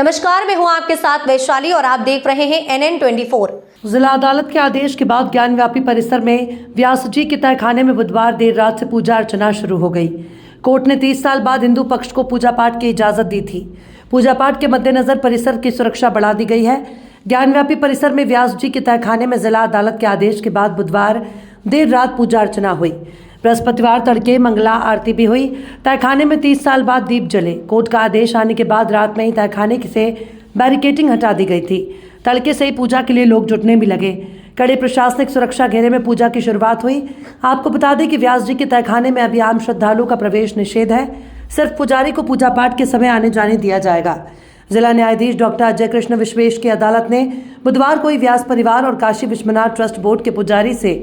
नमस्कार, मैं हूं आपके साथ वैशाली और आप देख रहे हैं NN24। जिला अदालत के आदेश के बाद ज्ञानव्यापी परिसर में व्यास जी के तहखाने में बुधवार देर रात से पूजा अर्चना शुरू हो गई। कोर्ट ने 30 साल बाद हिंदू पक्ष को पूजा पाठ की इजाजत दी थी। पूजा पाठ के मद्देनजर परिसर की सुरक्षा बढ़ा दी गई है। ज्ञानव्यापी परिसर में व्यास जी के तहखाने में जिला अदालत के आदेश के बाद बुधवार देर रात पूजा अर्चना हुई। बृहस्पतिवार तड़के मंगला आरती भी हुई। तहखाने में 30 साल बाद दीप जले। कोर्ट का आदेश आने के बाद रात में ही तहखाने से बैरिकेडिंग हटा दी गई थी। तड़के से ही पूजा के लिए लोग जुटने भी लगे। कड़े प्रशासनिक सुरक्षा घेरे में पूजा की शुरुआत हुई। आपको बता दें कि व्यास जी के तहखाने में अभी आम श्रद्धालुओं का प्रवेश निषेध है। सिर्फ पुजारी को पूजा पाठ के समय आने जाने दिया जाएगा। जिला न्यायाधीश डॉक्टर अजय कृष्ण विश्वेश की अदालत ने बुधवार को ही व्यास परिवार और काशी विश्वनाथ ट्रस्ट बोर्ड के पुजारी से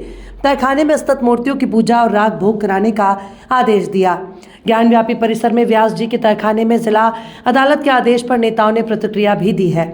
तहखाने में स्थित मूर्तियों की पूजा और राग भोग कराने का आदेश दिया। ज्ञानव्यापी परिसर में व्यास जी के तहखाने में जिला अदालत के आदेश पर नेताओं ने प्रतिक्रिया भी दी है।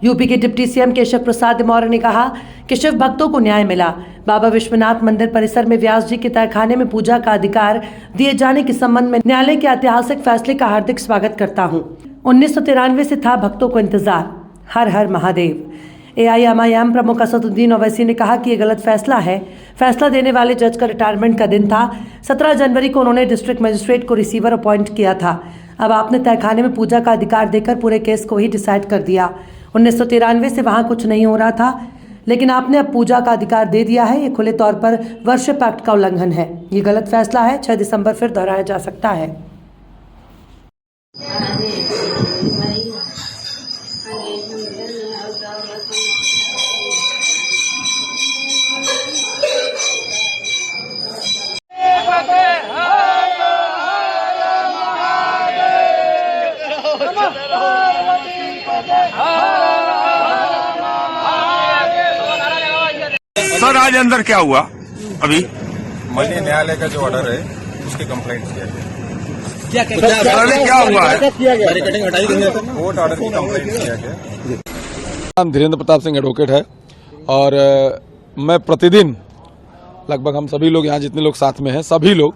यूपी के डिप्टी सीएम केशव प्रसाद मौर्य ने कहा कि शिव भक्तों को न्याय मिला। बाबा विश्वनाथ मंदिर परिसर में व्यास जी के तहखाने में पूजा का अधिकार दिए जाने के संबंध में न्यायालय के ऐतिहासिक फैसले का हार्दिक स्वागत करता हूँ। 1993 से था भक्तों को इंतजार। हर हर महादेव। AIMIM प्रमुख असदुद्दीन ओवैसी ने कहा कि ये गलत फैसला है। फैसला देने वाले जज का रिटायरमेंट का दिन था। 17 जनवरी को उन्होंने डिस्ट्रिक्ट मजिस्ट्रेट को रिसीवर अपॉइंट किया था। अब आपने तहखाने में पूजा का अधिकार देकर पूरे केस को ही डिसाइड कर दिया। 1993 से वहाँ कुछ नहीं हो रहा था, लेकिन आपने अब पूजा का अधिकार दे दिया है। ये खुले तौर पर वर्शिप एक्ट का उल्लंघन है। ये गलत फैसला है। 6 दिसंबर फिर दोहराया जा सकता है। सर आज अंदर क्या हुआ? अभी माननीय न्यायालय का जो ऑर्डर है उसकी कंप्लेंट किया गया। क्या हुआ है? कोर्ट ऑर्डर की कंप्लेंट किया गया। नाम धीरेन्द्र प्रताप सिंह एडवोकेट है और मैं प्रतिदिन लगभग हम सभी लोग यहाँ जितने लोग साथ में हैं सभी लोग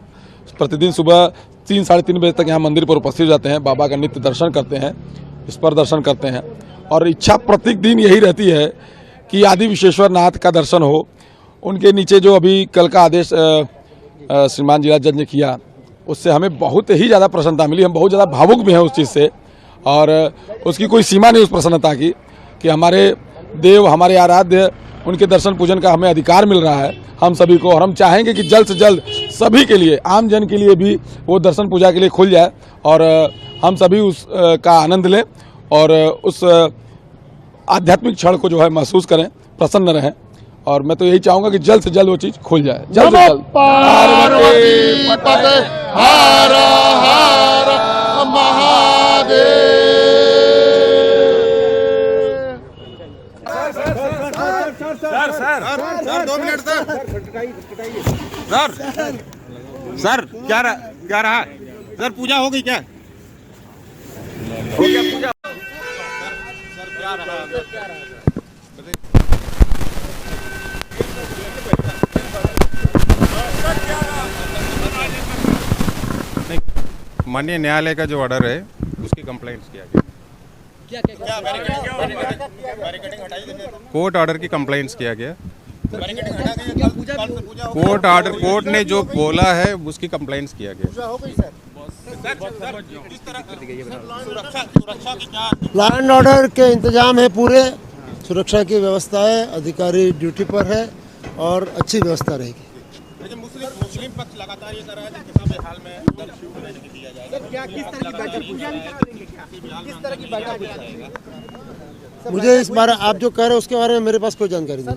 प्रतिदिन सुबह 3 साढ़े 3 बजे तक यहाँ मंदिर पर उपस्थित हो जाते हैं। बाबा का नित्य दर्शन करते हैं, स्पर दर्शन करते हैं और इच्छा प्रत्येक दिन यही रहती है कि आदि विश्वेश्वर नाथ का दर्शन हो। उनके नीचे जो अभी कल का आदेश श्रीमान जिला जज ने किया उससे हमें बहुत ही ज़्यादा प्रसन्नता मिली। हम बहुत ज़्यादा भावुक भी हैं उस चीज़ से और उसकी कोई सीमा नहीं उस प्रसन्नता की कि हमारे देव हमारे आराध्य उनके दर्शन पूजन का हमें अधिकार मिल रहा है हम सभी को। और हम चाहेंगे कि जल्द से जल्द सभी के लिए आम जन के लिए भी वो दर्शन पूजा के लिए खुल जाए और हम सभी उस का आनंद लें और उस आध्यात्मिक क्षण को जो है महसूस करें, प्रसन्न रहें। और मैं तो यही चाहूंगा कि जल्द से जल्द वो चीज खुल जाए। जल्द से जल्द। पार्वती पते हर हर महादेव। सर 2 मिनट सर क्या रहा? सर पूजा हो गई क्या? हो गया पूजा? सर क्या रहा? माननीय न्यायालय का जो ऑर्डर है उसकी कंप्लेंट किया गया। क्या बैरिकेडिंग हटाई देने? कोर्ट ऑर्डर की कंप्लेंट्स किया गया। कोर्ट ने जो बोला है उसकी कंप्लेंट्स किया गया। लॉ एंड ऑर्डर के इंतजाम है, पूरे सुरक्षा की व्यवस्था है, अधिकारी ड्यूटी पर है और अच्छी व्यवस्था रहेगी। लेकिन मुस्लिम पक्ष लगातार ये कर रहा है कि किसी भी हाल में दर्शन नहीं दिया जाएगा। क्या किस तरह की बैठक? मुझे इस बारे आप जो कह रहे हैं उसके बारे में मेरे पास कोई जानकारी नहीं।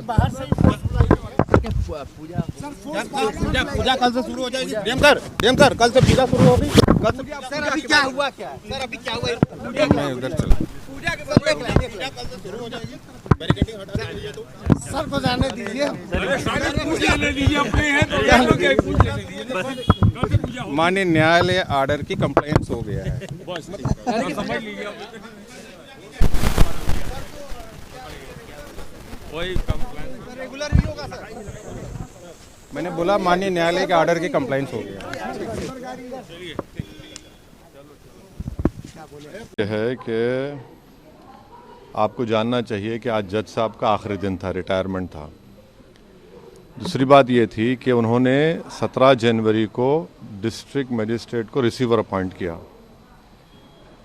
पूजा कल से शुरू हो जाएगी। डीएम सर कल से पूजा शुरू होगी। सर अभी क्या हुआ? मैं उधर चला। पूजा कल से शुरू हो जाएगी। बैरिकेडिंग हटा दीजिए तो सर को जाने दीजिए। माननीय न्यायालय ऑर्डर की कंप्लेंट्स हो गया है। रेगुलर ही होगा सर। मैंने बोला माननीय न्यायालय के ऑर्डर की कंप्लेंट्स हो गया है कि आपको जानना चाहिए कि आज जज साहब का आखिरी दिन था, रिटायरमेंट था। दूसरी बात ये थी कि उन्होंने 17 जनवरी को डिस्ट्रिक्ट मजिस्ट्रेट को रिसीवर अपॉइंट किया।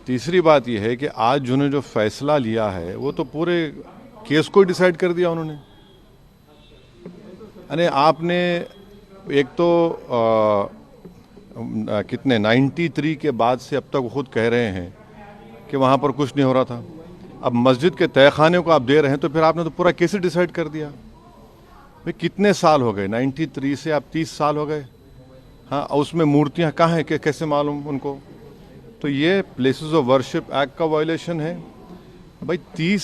तीसरी बात यह है कि आज जिन्होंने जो फैसला लिया है वो तो पूरे केस को डिसाइड कर दिया उन्होंने। अरे आपने एक तो कितने 93 के बाद से अब तक वो खुद कह रहे हैं कि वहाँ पर कुछ नहीं हो रहा था। अब मस्जिद के तहखाने को आप दे रहे हैं तो फिर आपने तो पूरा केस डिसाइड कर दिया। भाई कितने साल हो गए, 93 से आप 30 साल हो गए। हाँ, उसमें मूर्तियाँ कहाँ हैं कि कैसे मालूम उनको? तो ये प्लेसेस ऑफ वर्शिप एक्ट का वायलेशन है। भाई 30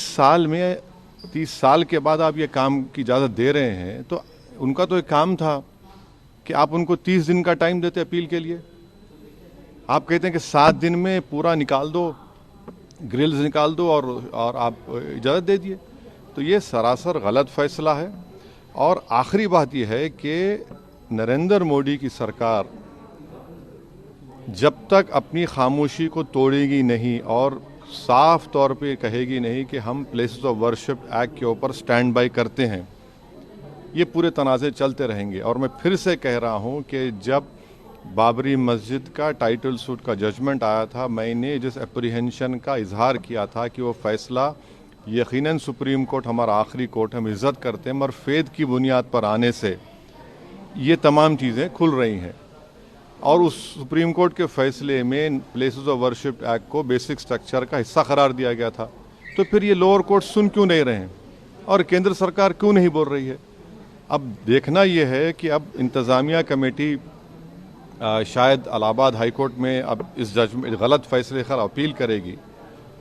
साल के बाद आप ये काम की इजाज़त दे रहे हैं तो उनका तो एक काम था कि आप उनको 30 दिन का टाइम देते अपील के लिए। आप कहते हैं कि 7 दिन में पूरा निकाल दो, ग्रिल्स निकाल दो और आप इजाज़त दे दिए। तो ये सरासर गलत फैसला है। और आखिरी बात यह है कि नरेंद्र मोदी की सरकार जब तक अपनी खामोशी को तोड़ेगी नहीं और साफ तौर पे कहेगी नहीं कि हम प्लेसेस ऑफ वर्शिप एक्ट के ऊपर स्टैंड बाय करते हैं, ये पूरे तनाज़े चलते रहेंगे। और मैं फिर से कह रहा हूं कि जब बाबरी मस्जिद का टाइटल सूट का जजमेंट आया था, मैंने जिस एप्रीहेंशन का इजहार किया था कि वो फैसला यकीनन सुप्रीम कोर्ट हमारा आखिरी कोर्ट, हम इज़्ज़त करते हैं, मगर फेद की बुनियाद पर आने से ये तमाम चीज़ें खुल रही हैं। और उस सुप्रीम कोर्ट के फैसले में प्लेसेस ऑफ वर्शिप एक्ट को बेसिक स्ट्रक्चर का हिस्सा करार दिया गया था। तो फिर ये लोअर कोर्ट सुन क्यों नहीं रहे हैं और केंद्र सरकार क्यों नहीं बोल रही है? अब देखना यह है कि अब इंतज़ामिया कमेटी शायद इलाहाबाद हाई कोर्ट में अब इस जजमेंट गलत फैसले खैर अपील करेगी।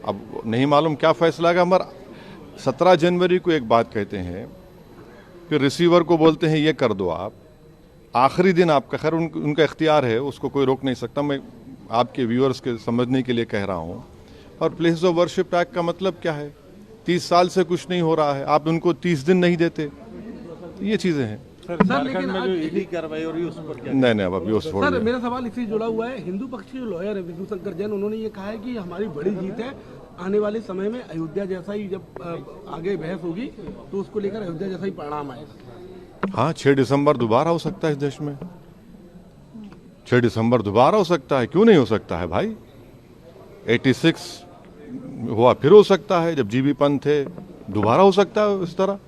अब नहीं मालूम क्या फैसला आएगा। मगर 17 जनवरी को एक बात कहते हैं, फिर रिसीवर को बोलते हैं ये कर दो आप। आखिरी दिन आपका, खैर उनका इख्तियार है, उसको कोई रोक नहीं सकता। मैं आपके व्यूअर्स के समझने के लिए कह रहा हूँ। और प्लेस ऑफ वर्शिप एक्ट का मतलब क्या है? 30 साल से कुछ नहीं हो रहा है, आप उनको 30 दिन नहीं देते। ये चीज़ें हैं सर। लेकिन में जो ईडी कार्रवाई हो रही है उस पर क्या? नहीं अब अभी उस सर, मेरा सवाल इससे जुड़ा हुआ है। हिंदू पक्ष के जो लॉयर है विष्णु शंकर जैन, उन्होंने ये कहा है कि हमारी बड़ी जीत है। आने वाले समय में अयोध्या जैसा ही जब आगे बहस होगी तो उसको लेकर अयोध्या जैसा ही परिणाम आएगा। हाँ, 6 दिसंबर दोबारा हो सकता है इस देश में। 6 दिसंबर दोबारा हो सकता है, क्यों नहीं हो सकता है भाई? 86 हुआ, फिर हो सकता है। जब जीबी पंत थे, दोबारा हो सकता है इस तरह।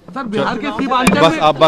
सर, बिहार के सीमांचल में